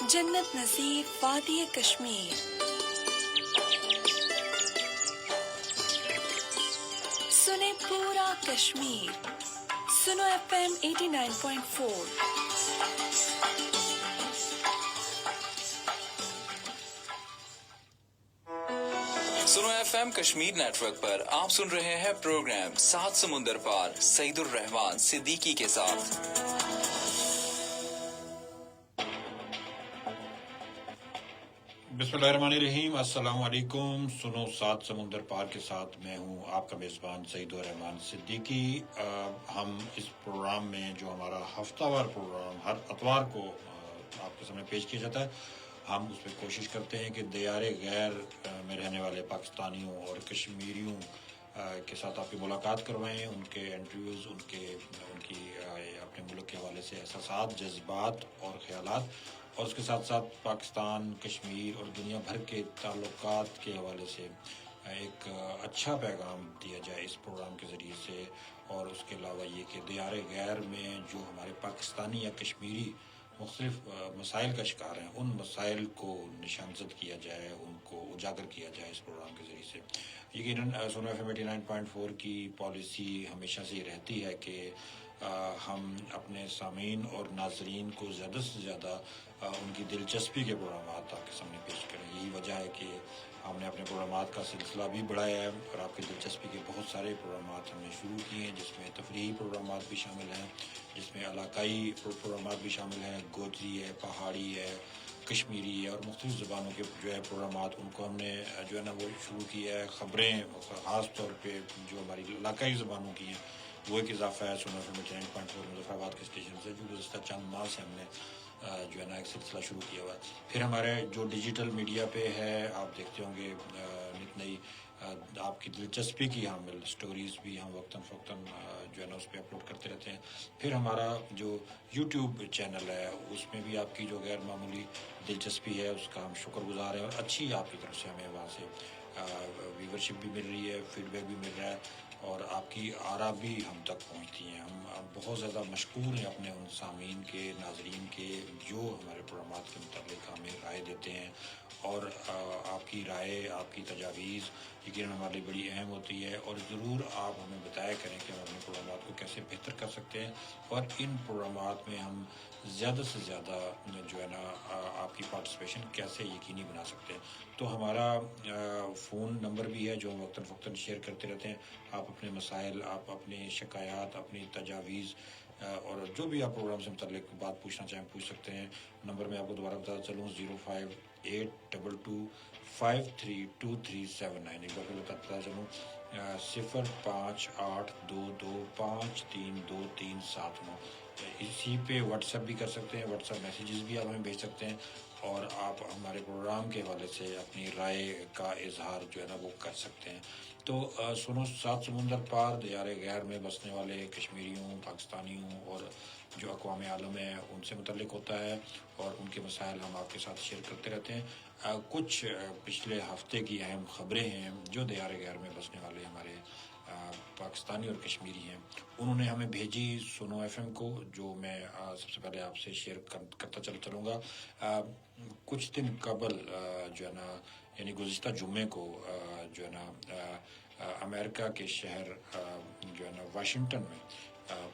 जन्नत नसीब वादी कश्मीर। सुने पूरा कश्मीर। सुनो FM 89.4। सुनो FM कश्मीर नेटवर्क पर आप सुन रहे हैं प्रोग्राम सात समुंदर पार सईदुर रहमान सिद्दीकी के साथ। बिस्मिल्लाहिर्रहमानिर्रहीम, अस्सलाम वालेकुम। सुनो सात समुंदर पार के साथ मैं हूं आपका मेज़बान सईदुर रहमान सिद्दीकी। हम इस प्रोग्राम में जो हमारा हफ्तावार प्रोग्राम हर इतवार को आपके सामने पेश किया जाता है, हम उसमें कोशिश करते हैं कि दियारे गैर में रहने वाले पाकिस्तानियों और कश्मीरियों के साथ आपकी मुलाकात करवाएं, उनके इंटरव्यूज़, उनकी अपने मुल्क के हवाले से एहसासात, जज्बात और ख़यालात, और उसके साथ साथ पाकिस्तान, कश्मीर और दुनिया भर के ताल्लुकात के हवाले से एक अच्छा पैगाम दिया जाए इस प्रोग्राम के ज़रिए से। और उसके अलावा ये कि दियारे गैर में जो हमारे पाकिस्तानी या कश्मीरी मुख्तलिफ मसाइल का शिकार हैं, उन मसाइल को निशानजद किया जाए, उनको उजागर किया जाए इस प्रोग्राम के ज़रिए से। यकीनन सुनो FM 89.4 की पॉलिसी हमेशा से रहती है कि हम अपने सामीन और नाजरीन को ज़्यादा से ज़्यादा उनकी दिलचस्पी के प्रोग्राम आपके सामने पेश करें। यही वजह है कि हमने अपने प्रोग्राम का सिलसिला भी बढ़ाया है और आपकी दिलचस्पी के बहुत सारे प्रोग्राम हमने शुरू किए हैं, जिसमें तफरीही प्रोग्राम भी शामिल हैं, जिसमें इलाकाई प्रोग्राम भी शामिल हैं, गोजरी है, पहाड़ी है, कश्मीरी है और मुख्तलिफ ज़बानों के जो है प्रोग्राम उनको हमने जो है ना वो शुरू किया है। ख़बरें ख़ास तौर पे जो हमारी इलाकाई ज़बानों की हैं वो एक इजाफ़ा है सुनो FM 89.4 मुज़फ़्फ़राबाद के स्टेशन से, जो गुज़श्ता चंद माह से हमने जो है ना एक सिलसिला शुरू किया हुआ है। फिर हमारे जो डिजिटल मीडिया पे है, आप देखते होंगे नित नई आपकी दिलचस्पी की हामिल स्टोरीज़ भी हम वक्तन फ़वक्तन जो है ना उस पर अपलोड करते रहते हैं। फिर हमारा जो यूट्यूब चैनल है उसमें भी आपकी जो गैर मामूली दिलचस्पी है उसका हम शुक्रगुजार हैं, और अच्छी आपकी तरफ से हमें वहाँ से व्यूवरशिप भी मिल रही है, फीडबैक भी मिल रहा है और आपकी आरा भी हम तक पहुंचती हैं। हम बहुत ज़्यादा मशकूर हैं अपने उन सामीन के, नाजरीन के, जो हमारे प्रोग्राम के मुताबिक हमें राय देते हैं, और आपकी राय, आपकी तजावीज़ यकीनन हमारे लिए बड़ी अहम होती है। और ज़रूर आप हमें बताया करें कि हम अपने प्रोग्राम को कैसे बेहतर कर सकते हैं, और इन प्रोग्राम में हम ज़्यादा से ज़्यादा जो है ना आपकी पार्टिसिपेशन कैसे यकीनी बना सकते हैं। तो हमारा फ़ोन नंबर भी है जो हम वक्तन फ़वक्तन शेयर करते रहते हैं। आप अपने मसाइल, आप अपने शिकायत, अपनी तजावीज़ और जो भी आप प्रोग्राम से मुतल्लिक बात पूछना चाहें पूछ सकते हैं। नंबर मैं आपको दोबारा बताता चलूँ, 0582253239। एक बार फिर बताता चलूँ, 058822532379। इसी पे व्हाट्सएप भी कर सकते हैं, व्हाट्सएप मैसेजेस भी आप हमें भेज सकते हैं, और आप हमारे प्रोग्राम के हवाले से अपनी राय का इजहार जो है ना वो कर सकते हैं। तो सुनो सात समुंदर पार दियारे गैर में बसने वाले कश्मीरियों, पाकिस्तानियों और जो अक़वाम आलम है उनसे मुतल्लिक होता है, और उनके मसाइल हम आपके साथ शेयर करते रहते हैं। कुछ पिछले हफ्ते की अहम ख़बरें हैं जो दियारे गैर में बसने वाले हमारे पाकिस्तानी और कश्मीरी हैं, उन्होंने हमें भेजी सुनो FM को, जो मैं सबसे पहले आपसे शेयर करता चलूँगा। कुछ दिन कबल जो है ना, यानी गुज़िश्ता जुम्मे को जो है ना अमेरिका के शहर जो है ना वाशिंगटन में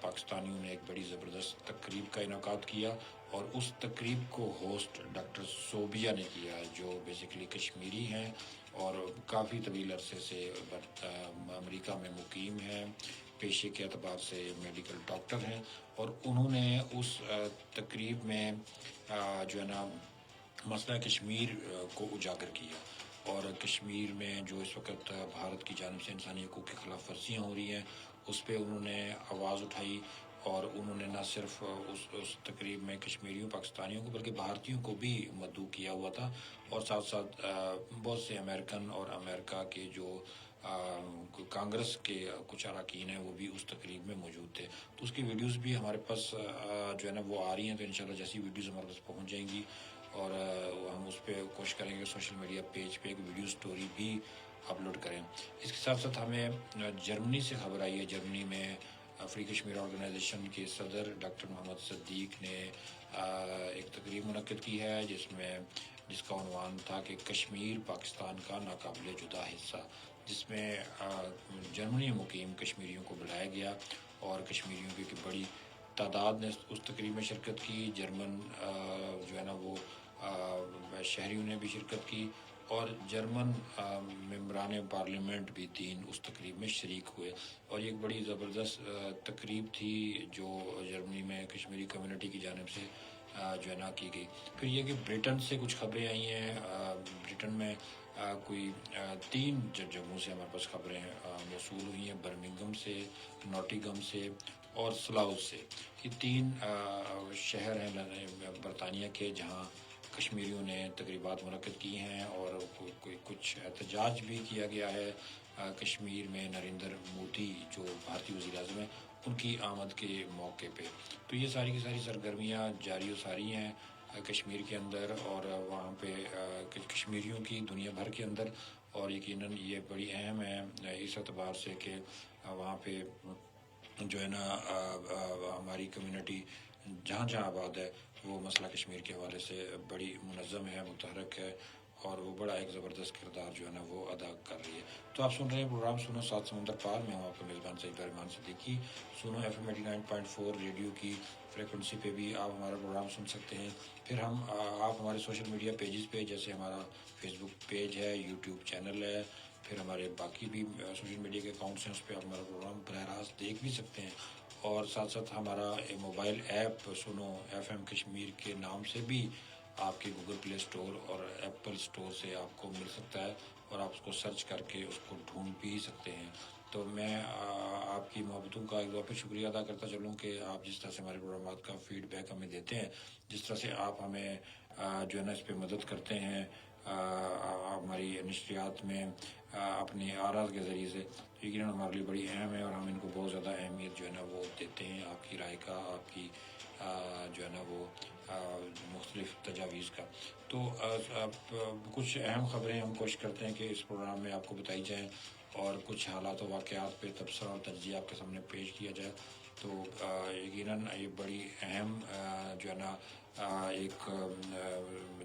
पाकिस्तानियों ने एक बड़ी ज़बरदस्त तकरीब का इनेकाद किया, और उस तकरीब को होस्ट डॉक्टर सोबिया ने किया, जो बेसिकली कश्मीरी हैं और काफ़ी तवील अरसे से अमेरिका में मुकीम हैं, पेशे के अतबार से मेडिकल डॉक्टर हैं, और उन्होंने उस तकरीब में जो है ना मसला कश्मीर को उजागर किया, और कश्मीर में जो इस वक्त भारत की जानिब से इंसानी हकूक़ की खिलाफ वर्जियाँ हो रही हैं उस पर उन्होंने आवाज़ उठाई, और उन्होंने न सिर्फ उस तकरीब में कश्मीरियों, पाकिस्तानियों को बल्कि भारतीयों को भी मदऊ किया हुआ था, और साथ साथ बहुत से अमेरिकन और अमेरिका के जो कांग्रेस के कुछ अरकान हैं वो भी उस तकरीब में मौजूद थे। तो उसकी वीडियोस भी हमारे पास जो है ना वो आ रही हैं, तो इंशाल्लाह जैसी वीडियोस हमारे पास पहुंच जाएंगी और हम उस पर कोशिश करेंगे सोशल मीडिया पेज पे एक वीडियो स्टोरी भी अपलोड करें। इसके साथ साथ हमें जर्मनी से खबर आई है। जर्मनी में फ्री कश्मीर ऑर्गेनाइजेशन के सदर डॉक्टर मोहम्मद सिद्दीक ने एक तकरीब मुनक्किद की है जिसका उन्वान था कि कश्मीर पाकिस्तान का नाकाबिले जुदा हिस्सा, जिसमें जर्मनी मुकीम कश्मीरियों को बुलाया गया और कश्मीरियों की बड़ी तादाद ने उस तकरीब में शिरकत की। जर्मन जो है ना वो शहरियों ने भी शिरकत की और जर्मन मेंबरान पार्लियामेंट भी 3 उस तकरीब में शरीक हुए और ये एक बड़ी ज़बरदस्त तकरीब थी जो जर्मनी में कश्मीरी कम्युनिटी की जानिब से जो है ना की गई। फिर ये कि ब्रिटेन से कुछ खबरें आई हैं। ब्रिटेन में कोई 3 जगहों से हमारे पास खबरें मौसूल हुई हैं, बर्मिंघम से, नॉटिंघम से और स्लाउथ से। ये 3 शहर हैं बरतानिया के जहाँ कश्मीरियों ने तकरीबात मुनक्किद की हैं और कुछ एहतजाज भी किया गया है। कश्मीर में नरेंद्र मोदी जो भारतीय वज़ीर-ए-आज़म हैं उनकी आमद के मौके पे। तो ये सारी की सारी सरगर्मियाँ जारी व सारी हैं कश्मीर के अंदर और वहाँ पे कश्मीरियों की दुनिया भर के अंदर, और यकीनन ये बड़ी अहम है इस एतबार से कि वहाँ पे जो है ना हमारी कम्युनिटी जहाँ जहाँ आबाद है वो मसला कश्मीर के हवाले से बड़ी मुनज़्ज़म है, मुतहरक है और वो बड़ा एक ज़बरदस्त किरदार जो है ना वो अदा कर रही है। तो आप सुन रहे हैं प्रोग्राम सुनो सात समुंदर पार। मैं हूँ आपका मेज़बान सईद सिद्दीकी। सुनो FM 89.4 रेडियो की फ्रिक्वेंसी पे भी आप हमारा प्रोग्राम सुन सकते हैं। फिर आप हमारे सोशल मीडिया पेजेस पे, जैसे हमारा फेसबुक पेज है, यूट्यूब चैनल है, फिर हमारे बाकी भी सोशल मीडिया के अकाउंट्स हैं, उस पर आप हमारा प्रोग्राम बराह रास्त देख भी सकते हैं। और साथ साथ हमारा मोबाइल ऐप सुनो FM कश्मीर के नाम से भी आपके गूगल प्ले स्टोर और एप्पल स्टोर से आपको मिल सकता है और आप उसको सर्च करके उसको ढूंढ भी सकते हैं। तो मैं आपकी मोहब्बतों का एक बार फिर शुक्रिया अदा करता चलूँ कि आप जिस तरह से हमारे प्रोग्राम का फीडबैक हमें देते हैं, जिस तरह से आप हमें जो है ना इस पर मदद करते हैं हमारी नशरियात में अपनी आराज़ के ज़रिए से, यकीनन हमारे लिए बड़ी अहम है और हम इनको बहुत ज़्यादा अहमियत जो है ना वो देते हैं, आपकी राय का, आपकी जो है ना वो मुख्तलिफ तजावीज़ का। तो कुछ अहम ख़बरें हम कोशिश करते हैं कि इस प्रोग्राम में आपको बताई जाएँ और कुछ हालात व वाक़यात पे तबसरा और तज्ज़िया आपके सामने पेश किया जाए। तो यकीनन ये बड़ी अहम जो है ना एक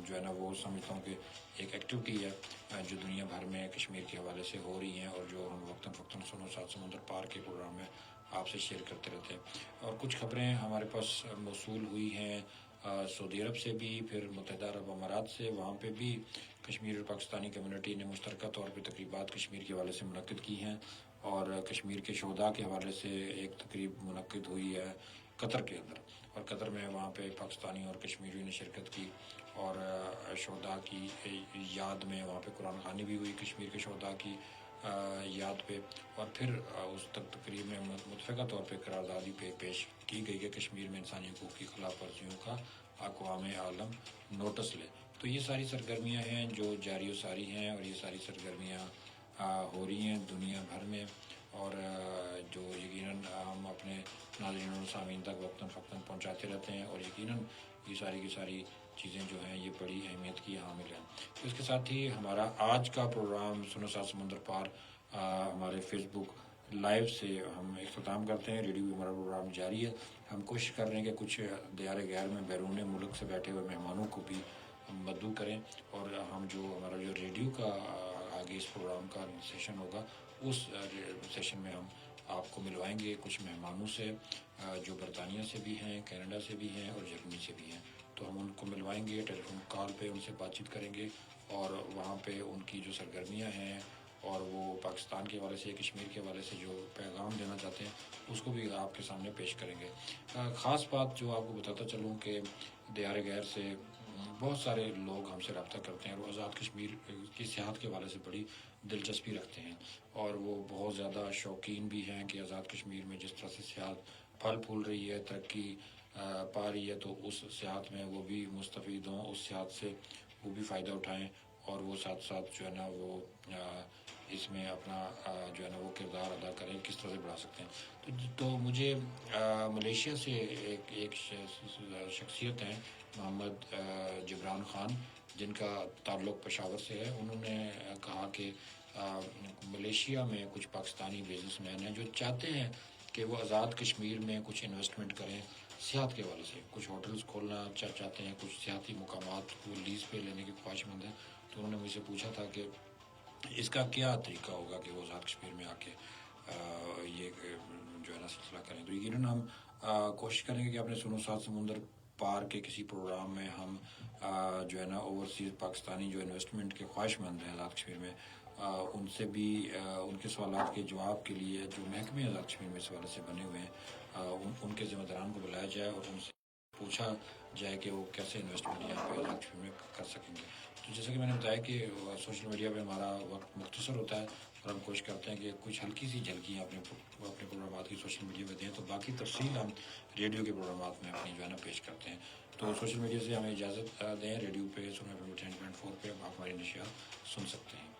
जो है ना वो समझता हूँ कि एक एक्टिविटी है जो दुनिया भर में कश्मीर के हवाले से हो रही हैं और जो हम वक्तन फ़क्तन सुनो सात समुंदर पार के प्रोग्राम में आपसे शेयर करते रहते हैं। और कुछ खबरें हमारे पास मौसूल हुई हैं सऊदी अरब से भी, फिर मुत्तहिदा अरब अमारात से। वहाँ पे भी कश्मीर और पाकिस्तानी कम्युनिटी ने मुश्तरका तौर पर तकरीबात कश्मीर के हवाले से मुनक्किद की हैं और कश्मीर के शोधा के हवाले से एक तकरीब मुनक्किद हुई है कतर के अंदर, और कतर में वहाँ पे पाकिस्तानी और कश्मीरियों ने शिरकत की और शोधा की याद में वहाँ पे कुरान ख़वानी भी हुई कश्मीर के शोधा की याद पे। और फिर उस तकरीब में मुतफ़िक़ा तौर पे करारदादी पे पेश की गई कि कश्मीर में इंसानी हकूक़ की खिलाफ वर्जियों का अक़वाम आलम नोटिस ले। तो ये सारी सरगर्मियाँ हैं जो जारी व सारी हैं और ये सारी सरगर्मियाँ हो रही हैं दुनिया भर में और जो यकीनन हम अपने नाज़रीन और सामीन तक वक्तन फ़क्तन पहुँचाते रहते हैं और यकीनन ये सारी की सारी चीज़ें जो हैं ये बड़ी अहमियत की हामिल हैं। तो इसके साथ ही हमारा आज का प्रोग्राम सुनो सात समुंदर पार हमारे फेसबुक लाइव से हम इख्तिताम करते हैं। रेडियो हमारा प्रोग्राम जारी है। हम कोशिश कर रहे हैं कि कुछ दियार गैर में बैरून मुल्क से बैठे हुए मेहमानों को भी मदऊ करें और हम जो हमारा जो रेडियो का आगे इस प्रोग्राम का सेशन होगा उस सेशन में हम आपको मिलवाएंगे कुछ मेहमानों से जो बरतानिया से भी हैं, कनाडा से भी हैं और जर्मनी से भी हैं। तो हम उनको मिलवाएंगे, टेलीफोन कॉल पे उनसे बातचीत करेंगे और वहाँ पे उनकी जो सरगर्मियाँ हैं और वो पाकिस्तान के हवाले से, कश्मीर के हवाले से जो पैगाम देना चाहते हैं उसको भी आपके सामने पेश करेंगे। ख़ास बात जो आपको बताता चलूँ कि दियार गैर से बहुत सारे लोग हमसे रब्ता करते हैं और वो आज़ाद कश्मीर की सियाहत के हवाले से बड़ी दिलचस्पी रखते हैं और वो बहुत ज़्यादा शौकीन भी हैं कि आज़ाद कश्मीर में जिस तरह से सियाहत फल फूल रही है, तरक्की पा रही है, तो उस सियाहत में वो भी मुस्तफ़ीद हों, उस सियाहत से वो भी फ़ायदा उठाएँ और वो साथ साथ जो है ना वो इसमें अपना जो है ना वो किरदार अदा करें, किस तरह से बढ़ा सकते हैं। तो मुझे मलेशिया से एक शख्सियत हैं मोहम्मद जबरान ख़ान, जिनका ताल्लुक़ पेशावर से है। उन्होंने कहा कि मलेशिया में कुछ पाकिस्तानी बिजनेसमैन हैं जो चाहते हैं کہ وہ آزاد کشمیر میں کچھ انویسٹمنٹ کریں سیاحت کے حوالے سے. کچھ ہوٹلز کھولنا چاہتے ہیں, کچھ سیاحتی مقامات کو لیز پہ لینے کی خواہش مند ہیں. تو انہوں نے مجھ سے پوچھا تھا کہ اس کا کیا طریقہ ہوگا کہ وہ آزاد کشمیر میں آ کے یہ جو ہے نا سلسلہ کریں. تو یقیناً ہم کوشش کریں گے کہ اپنے سنو سات سمندر پار کے کسی پروگرام میں ہم جو ہے نا اوورسیز پاکستانی جو انویسٹمنٹ کے خواہش مند ہیں آزاد کشمیر میں, ان سے بھی ان کے سوالات کے جواب کے لیے جو محکمے آزاد کشمیر میں اس حوالے سے بنے ہوئے ہیں ان کے ذمہ داران کو بلایا جائے اور ان سے پوچھا جائے کہ وہ کیسے انویسٹمنٹ یہاں پہ آزاد کشمیر میں کر سکیں گے. تو جیسا کہ میں نے بتایا کہ سوشل میڈیا پہ ہمارا وقت مختصر ہوتا ہے اور ہم کوشش کرتے ہیں کہ کچھ ہلکی سی جھلکیاں اپنے پروگرامات کی سوشل میڈیا پہ دیں, تو باقی تفصیل ہم ریڈیو کے پروگرامات میں اپنی جو ہے نا پیش کرتے ہیں. تو سوشل میڈیا سے ہمیں اجازت دیں. ریڈیو پہ سنو FM 10.4 پہ آپ ہماری نشریات سن سکتے ہیں.